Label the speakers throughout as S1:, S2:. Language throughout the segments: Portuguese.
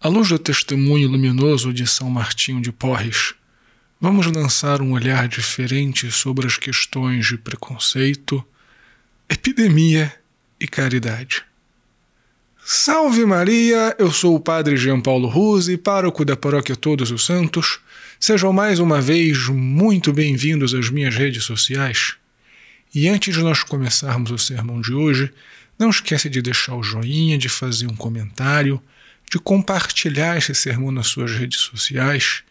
S1: À luz do testemunho luminoso de São Martinho de Porres, vamos lançar um olhar diferente sobre as questões de preconceito, epidemia e caridade. Salve Maria! Eu sou o Padre Jean Paulo Ruse, pároco da Paróquia Todos os Santos. Sejam mais uma vez muito bem-vindos às minhas redes sociais. E antes de nós começarmos o sermão de hoje, não esquece de deixar o joinha, de fazer um comentário, de compartilhar esse sermão nas suas redes sociais.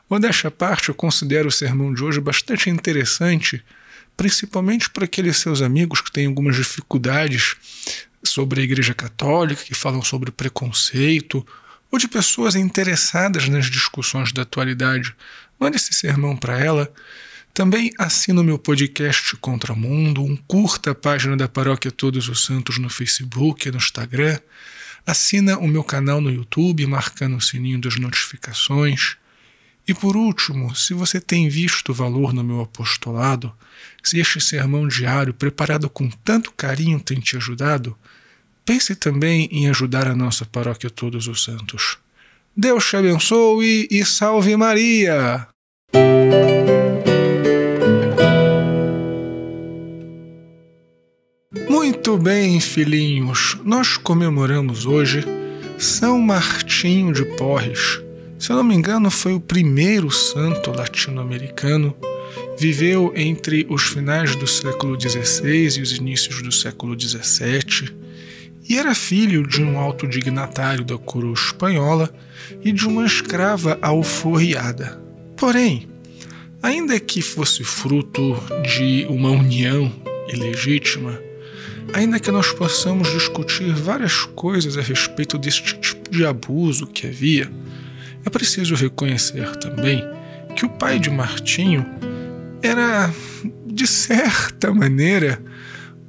S1: Modéstia à parte, eu considero o sermão de hoje bastante interessante, principalmente para aqueles seus amigos que têm algumas dificuldades sobre a Igreja Católica, que falam sobre preconceito, ou de pessoas interessadas nas discussões da atualidade. Mande esse sermão para ela. Também assina o meu podcast Contramundo, curta a página da Paróquia Todos os Santos no Facebook e no Instagram. Assina o meu canal no YouTube, marcando o sininho das notificações. E por último, se você tem visto valor no meu apostolado, se este sermão diário preparado com tanto carinho tem te ajudado, pense também em ajudar a nossa Paróquia Todos os Santos. Deus te abençoe e salve Maria! Muito bem, filhinhos, nós comemoramos hoje São Martinho de Porres. Se eu não me engano, foi o primeiro santo latino-americano. Viveu entre os finais do século XVI e os inícios do século XVII e era filho de um alto dignatário da coroa espanhola e de uma escrava alforriada. Porém, ainda que fosse fruto de uma união ilegítima, ainda que nós possamos discutir várias coisas a respeito desse tipo de abuso que havia, é preciso reconhecer também que o pai de Martinho era, de certa maneira,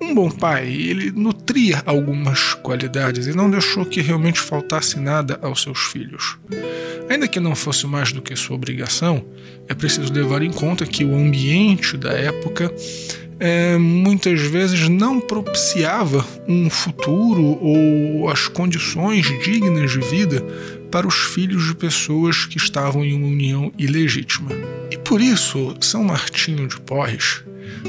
S1: um bom pai. Ele nutria algumas qualidades e não deixou que realmente faltasse nada aos seus filhos. Ainda que não fosse mais do que sua obrigação, é preciso levar em conta que o ambiente da época muitas vezes não propiciava um futuro ou as condições dignas de vida para os filhos de pessoas que estavam em uma união ilegítima. E por isso, São Martinho de Porres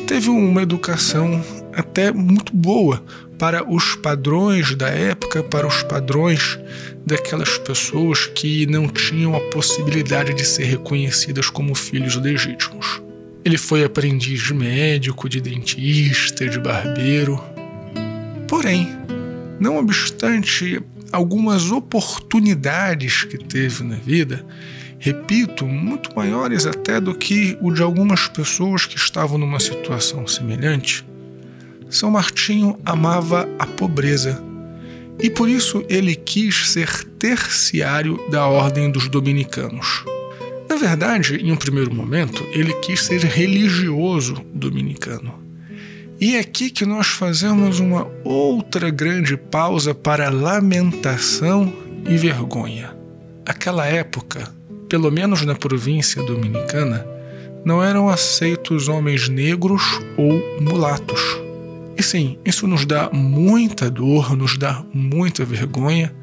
S1: teve uma educação até muito boa para os padrões da época, para os padrões daquelas pessoas que não tinham a possibilidade de ser reconhecidas como filhos legítimos. Ele foi aprendiz de médico, de dentista, de barbeiro. Porém, não obstante algumas oportunidades que teve na vida, repito, muito maiores até do que o de algumas pessoas que estavam numa situação semelhante, São Martinho amava a pobreza e por isso ele quis ser terciário da Ordem dos Dominicanos. Na verdade, em um primeiro momento, ele quis ser religioso dominicano. E é aqui que nós fazemos uma outra grande pausa para lamentação e vergonha. Aquela época, pelo menos na província dominicana, não eram aceitos homens negros ou mulatos. E sim, isso nos dá muita dor, nos dá muita vergonha.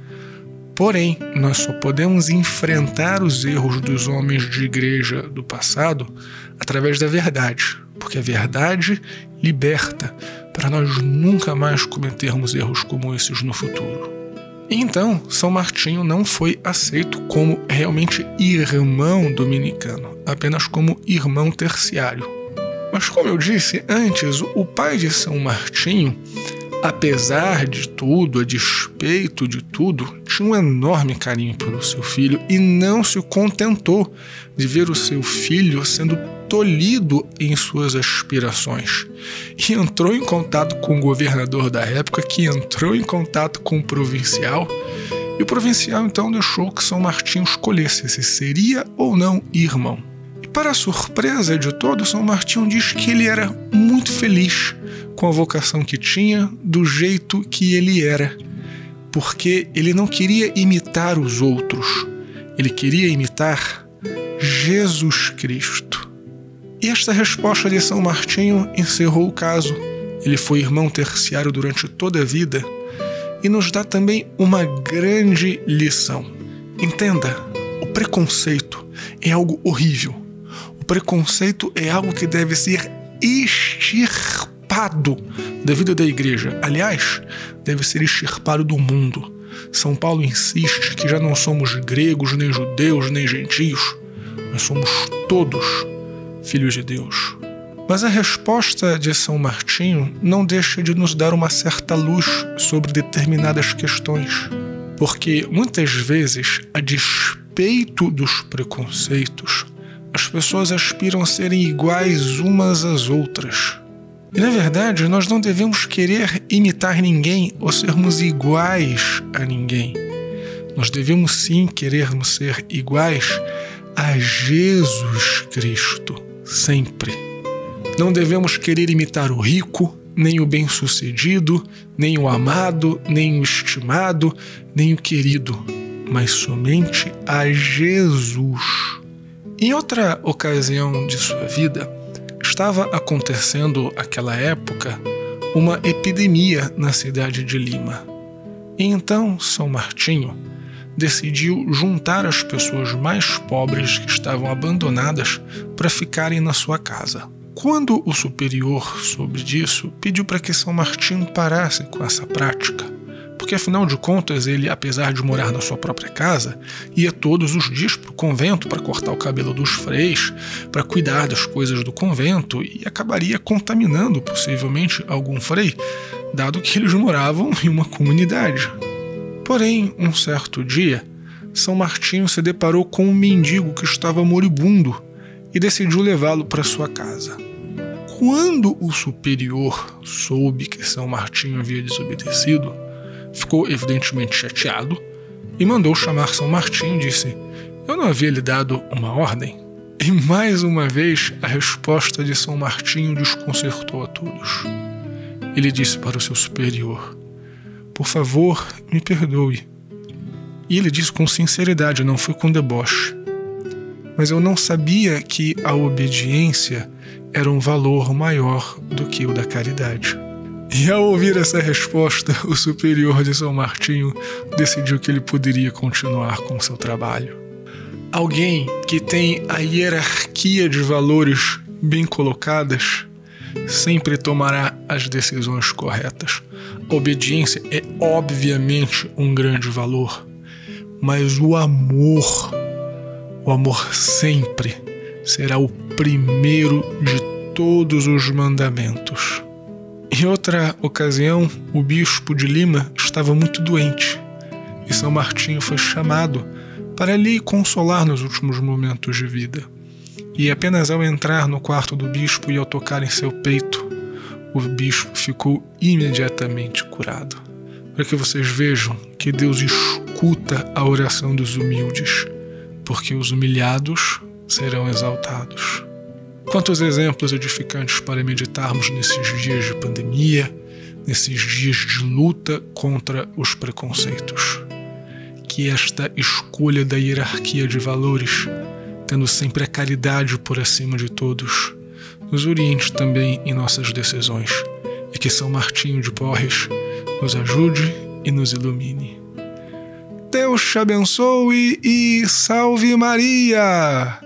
S1: Porém, nós só podemos enfrentar os erros dos homens de igreja do passado através da verdade, porque a verdade liberta para nós nunca mais cometermos erros como esses no futuro. E então, São Martinho não foi aceito como realmente irmão dominicano, apenas como irmão terciário. Mas como eu disse antes, o pai de São Martinho, apesar de tudo, a despeito de tudo, tinha um enorme carinho pelo seu filho e não se contentou de ver o seu filho sendo tolhido em suas aspirações. E entrou em contato com o governador da época, que entrou em contato com o provincial, e o provincial então deixou que São Martinho escolhesse se seria ou não irmão. E para a surpresa de todos, São Martinho diz que ele era muito feliz com a vocação que tinha, do jeito que ele era, porque ele não queria imitar os outros, ele queria imitar Jesus Cristo. E esta resposta de São Martinho encerrou o caso. Ele foi irmão terciário durante toda a vida e nos dá também uma grande lição. Entenda, o preconceito é algo horrível. O preconceito é algo que deve ser extirpado da vida da igreja. Aliás, deve ser extirpado do mundo. São Paulo insiste que já não somos gregos, nem judeus, nem gentios. Nós somos todos filhos de Deus. Mas a resposta de São Martinho não deixa de nos dar uma certa luz sobre determinadas questões. Porque muitas vezes, a despeito dos preconceitos, as pessoas aspiram a serem iguais umas às outras. E na verdade, nós não devemos querer imitar ninguém ou sermos iguais a ninguém. Nós devemos sim querermos ser iguais a Jesus Cristo, sempre. Não devemos querer imitar o rico, nem o bem-sucedido, nem o amado, nem o estimado, nem o querido, mas somente a Jesus. Em outra ocasião de sua vida, estava acontecendo naquela época uma epidemia na cidade de Lima. E então São Martinho decidiu juntar as pessoas mais pobres que estavam abandonadas para ficarem na sua casa. Quando o superior soube disso, pediu para que São Martinho parasse com essa prática, porque afinal de contas ele, apesar de morar na sua própria casa, ia todos os dias para o convento para cortar o cabelo dos freis, para cuidar das coisas do convento e acabaria contaminando possivelmente algum frei, dado que eles moravam em uma comunidade. Porém, um certo dia, São Martinho se deparou com um mendigo que estava moribundo e decidiu levá-lo para sua casa. Quando o superior soube que São Martinho havia desobedecido, ficou evidentemente chateado e mandou chamar São Martinho e disse: "Eu não havia lhe dado uma ordem?" E mais uma vez a resposta de São Martinho desconcertou a todos. Ele disse para o seu superior: "Por favor, me perdoe." E ele disse com sinceridade, não foi com deboche: "Mas eu não sabia que a obediência era um valor maior do que o da caridade." E ao ouvir essa resposta, o superior de São Martinho decidiu que ele poderia continuar com seu trabalho. Alguém que tem a hierarquia de valores bem colocadas sempre tomará as decisões corretas. A obediência é obviamente um grande valor, mas o amor sempre será o primeiro de todos os mandamentos. Em outra ocasião, o bispo de Lima estava muito doente e São Martinho foi chamado para lhe consolar nos últimos momentos de vida. E apenas ao entrar no quarto do bispo e ao tocar em seu peito, o bispo ficou imediatamente curado. Para que vocês vejam que Deus escuta a oração dos humildes, porque os humilhados serão exaltados. Quantos exemplos edificantes para meditarmos nesses dias de pandemia, nesses dias de luta contra os preconceitos. Que esta escolha da hierarquia de valores, tendo sempre a caridade por acima de todos, nos oriente também em nossas decisões, e que São Martinho de Porres nos ajude e nos ilumine. Deus te abençoe e salve Maria!